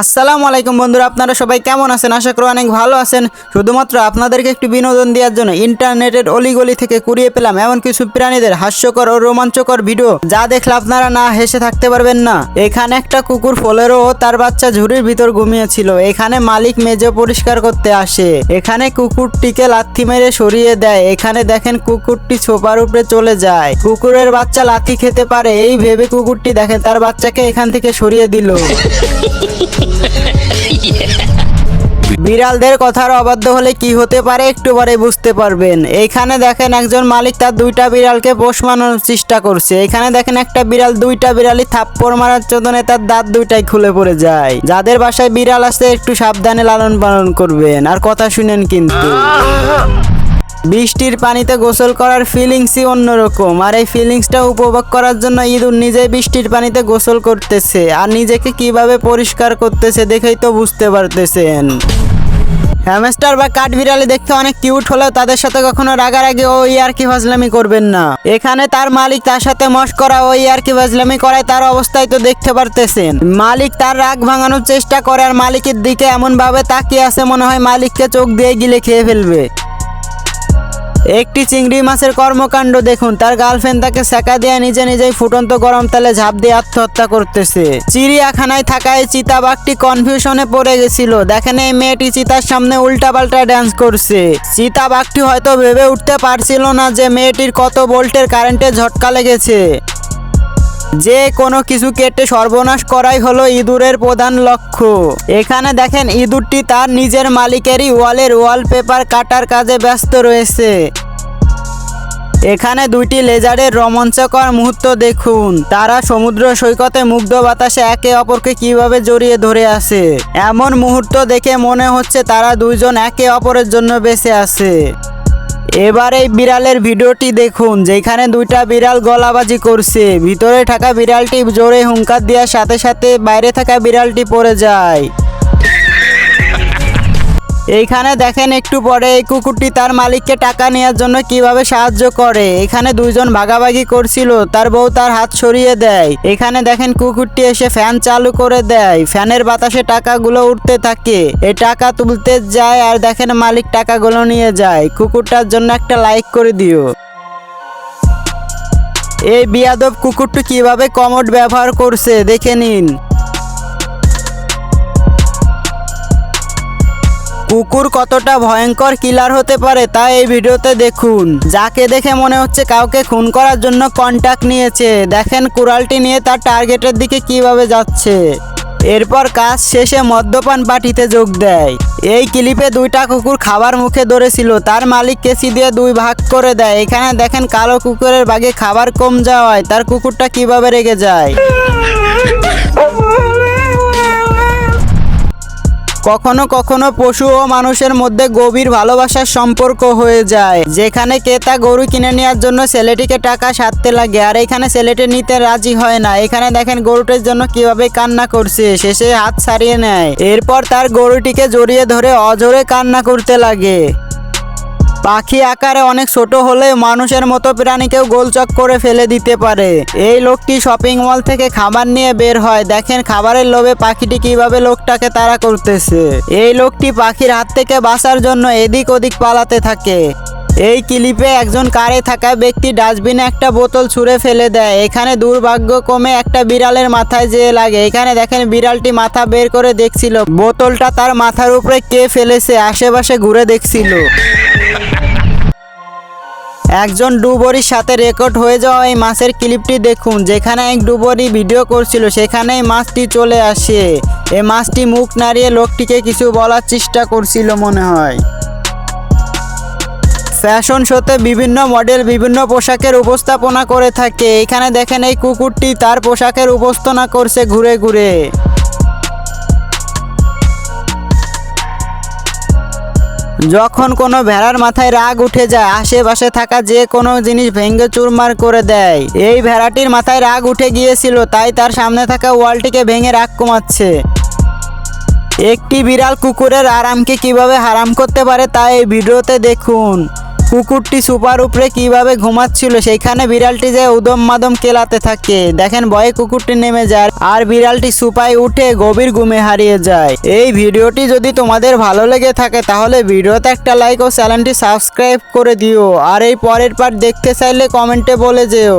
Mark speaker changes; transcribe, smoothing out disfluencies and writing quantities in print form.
Speaker 1: আসসালামু আলাইকুম বন্ধুরা, আপনারা সবাই কেমন আছেন? আশা করি অনেক ভালো আছেন। শুধুমাত্র আপনাদেরকে একটু বিনোদন দেওয়ার জন্য ইন্টারনেটের অলিগলি থেকে কুড়িয়ে পেলাম এমন কিছু প্রাণীদের হাস্যকর ও রোমাঞ্চকর ভিডিও, যা দেখলে আপনারা না হেসে থাকতে পারবেন না। এখানে একটা কুকুর ফলেরো ও তার বাচ্চা ঝুড়ির ভিতর ঘুমিয়েছিল। এখানে মালিক মেজে পরিষ্কার করতে আসে। এখানে কুকুরটিকে লাথি মেরে সরিয়ে দেয়। এখানে দেখেন কুকুরটি সোফার উপরে চলে যায়। কুকুরের বাচ্চা লাথি খেতে পারে এই ভেবে কুকুরটি দেখেন তার বাচ্চাকে এখান থেকে সরিয়ে দিল। বিড়ালদের কথার অবাধ্য হলে কি হতে পারে একটু পরে বুঝতে পারবেন। এইখানে দেখেন একজন মালিক তার দুইটা বিড়ালকে পোষ মানানোর চেষ্টা করছে। এখানে দেখেন একটা বিড়াল দুইটা বিড়ালই থাপ্পড় মারার চোদনে তার দাঁত দুইটাই খুলে পড়ে যায়। যাদের বাসায় বিড়াল আছে একটু সাবধানে লালন পালন করবেন আর কথা শুনেন কিন্তু। বৃষ্টির পানিতে গোসল করার ফিলিংসই অন্যরকম, আর এই ফিলিংসটা উপভোগ করার জন্য ইঁদুর নিজেই বৃষ্টির পানিতে গোসল করতেছে আর নিজেকে কিভাবে পরিষ্কার করতেছে দেখেই তো বুঝতে পারতেছেন। হ্যামস্টার বা কাঠবিড়ালি দেখতে অনেক কিউট হলেও তাদের সাথে কখনো রাগারাগি ও ইয়ার্কি ফাজলামি করবেন না। এখানে তার মালিক তার সাথে মশকরা ও ইয়ার্কি ফাজলামি করায় তার অবস্থায় তো দেখতে পারতেছেন। মালিক তার রাগ ভাঙানোর চেষ্টা করে আর মালিকের দিকে এমন ভাবে তাকিয়ে আছে মনে হয় মালিককে চোখ দিয়ে গিলে খেয়ে ফেলবে। একটি চিংড়ি মাছের কর্মকাণ্ড দেখুন, তার গার্লফ্রেন্ড তাকে সেকা দিয়ে নিজেই ফুটন্ত গরম তেলে ঝাঁপ দিয়ে আত্মহত্যা করতেছে। চিড়িয়াখানায় থাকা এই চিতাবাঘটি কনফিউশনে পড়ে গেছিল। দেখেন এই মেয়েটি চিতার সামনে উল্টাপাল্টা ড্যান্স করছে। চিতাবাঘটি হয়তো ভেবে উঠতে পারছিল না যে মেয়েটির কত ভোল্টের কারেন্টে ঝটকা লেগেছে। যে কোনো কিছু কেটে সর্বনাশ করাই হলো ইঁদুরের প্রধান লক্ষ্য। এখানে দেখেন ইঁদুরটি তার নিজের মালিকেরই ওয়ালের ওয়ালপেপার কাটার কাজে ব্যস্ত রয়েছে। এখানে দুইটি লেজারের রোমাঞ্চকর মুহূর্ত দেখুন, তারা সমুদ্র সৈকতে মুগ্ধ বাতাসে একে অপরকে কিভাবে জড়িয়ে ধরে আছে। এমন মুহূর্ত দেখে মনে হচ্ছে তারা দুইজন একে অপরের জন্য বেঁচে আছে। এবার এই বিড়ালের ভিডিওটি দেখুন, যেখানে দুইটা বিড়াল গলাবাজি করছে। ভিতরে থাকা বিড়ালটি জোরে হুঙ্কার দেওয়ার সাথে সাথে বাইরে থাকা বিড়ালটি পড়ে যায়। এইখানে দেখেন একটু পরে এই কুকুরটি তার মালিককে টাকা নেওয়ার জন্য কিভাবে সাহায্য করে। এখানে দুইজন ভাগাভাগি করছিল, তার বউ তার হাত সরিয়ে দেয়। এখানে দেখেন কুকুরটি এসে ফ্যান চালু করে দেয়। ফ্যানের বাতাসে টাকাগুলো উঠতে থাকে। এই টাকা তুলতে যায় আর দেখেন মালিক টাকাগুলো নিয়ে যায়। কুকুরটার জন্য একটা লাইক করে দিও। এই বিয়াদব কুকুরটি কিভাবে কমোড ব্যবহার করছে দেখে নিন। কুকুর কতটা ভয়ঙ্কর কিলার হতে পারে তা এই ভিডিওতে দেখুন। যাকে দেখে মনে হচ্ছে কাউকে খুন করার জন্য কন্টাক্ট নিয়েছে। দেখেন কুড়ালটি নিয়ে তার টার্গেটের দিকে কিভাবে যাচ্ছে। এরপর কাজ শেষে মদ্যপান পার্টিতে যোগ দেয়। এই ক্লিপে দুইটা কুকুর খাবার মুখে ধরেছিল, তার মালিক কেসি দিয়ে দুই ভাগ করে দেয়। এখানে দেখেন কালো কুকুরের ভাগে খাবার কম যাওয়ায় তার কুকুরটা কিভাবে রেগে যায়। কখনো কখনো পশু ও মানুষের মধ্যে গভীর ভালোবাসার সম্পর্ক হয়ে যায়, যেখানে ক্রেতা গরু কিনে নেওয়ার জন্য ছেলেটিকে টাকা সারতে লাগে আর এখানে ছেলেটি নিতে রাজি হয় না। এখানে দেখেন গরুটির জন্য কিভাবে কান্না করছে, শেষে হাত ছাড়িয়ে নেয়। এরপর তার গরুটিকে জড়িয়ে ধরে অজোরে কান্না করতে লাগে। পাখি আকারে অনেক ছোট হলে মানুষের মতো প্রাণীকেও গোলচক করে ফেলে দিতে পারে। এই লোকটি শপিং মল থেকে খাবার নিয়ে বের হয়। দেখেন খাবারের লোভে পাখিটি কিভাবে লোকটাকে তাড়া করতেছে। এই লোকটি পাখির হাত থেকে বাঁচার জন্য এদিক ওদিক পালাতে থাকে। এই ক্লিপে একজন কারে থাকা ব্যক্তি ডাস্টবিনে একটা বোতল ছুঁড়ে ফেলে দেয়। এখানে দুর্ভাগ্যক্রমে একটা বিড়ালের মাথায় যেয়ে লাগে। এখানে দেখেন বিড়ালটি মাথা বের করে দেখছিল বোতলটা তার মাথার উপরে কে ফেলেছে, আশেপাশে ঘুরে দেখছিল। একজন ডুবরির সাথে রেকর্ড হয়ে যাওয়া এই মাছের ক্লিপটি দেখুন, যেখানে এক ডুবরি ভিডিও করছিল সেখানেই মাছটি চলে আসে। এই মাছটি মুখ নাড়িয়ে লোকটিকে কিছু বলার চেষ্টা করছিল মনে হয়। ফ্যাশন শোতে বিভিন্ন মডেল বিভিন্ন পোশাকের উপস্থাপনা করে থাকে। এখানে দেখেন এই কুকুরটি তার পোশাকের উপস্থাপনা করছে ঘুরে ঘুরে। যখন কোনো ভেড়ার মাথায় রাগ উঠে যায় আশেপাশে থাকা যে কোনো জিনিস ভেঙে চুরমার করে দেয়। এই ভেড়াটির মাথায় রাগ উঠে গিয়েছিল, তাই তার সামনে থাকা ওয়ালটিকে ভেঙে রাগ কমাচ্ছে। একটি বিড়াল কুকুরের আরামকে কিভাবে হারাম করতে পারে তা এই ভিডিওতে দেখুন। কুকুরটি সুপার উপরে কিভাবে ঘুমাচ্ছিল সেইখানে বিড়ালটি যে উদম মাদম কেলাতে থাকে। দেখেন ভয়ে কুকুরটি নেমে যায় আর বিড়ালটি সুপায় উঠে গভীর ঘুমে হারিয়ে যায়। এই ভিডিওটি যদি তোমাদের ভালো লেগে থাকে তাহলে ভিডিওতে একটা লাইক ও চ্যানেলটি সাবস্ক্রাইব করে দিও। আর এই পরের পার্ট দেখতে চাইলে কমেন্টে বলে যেও।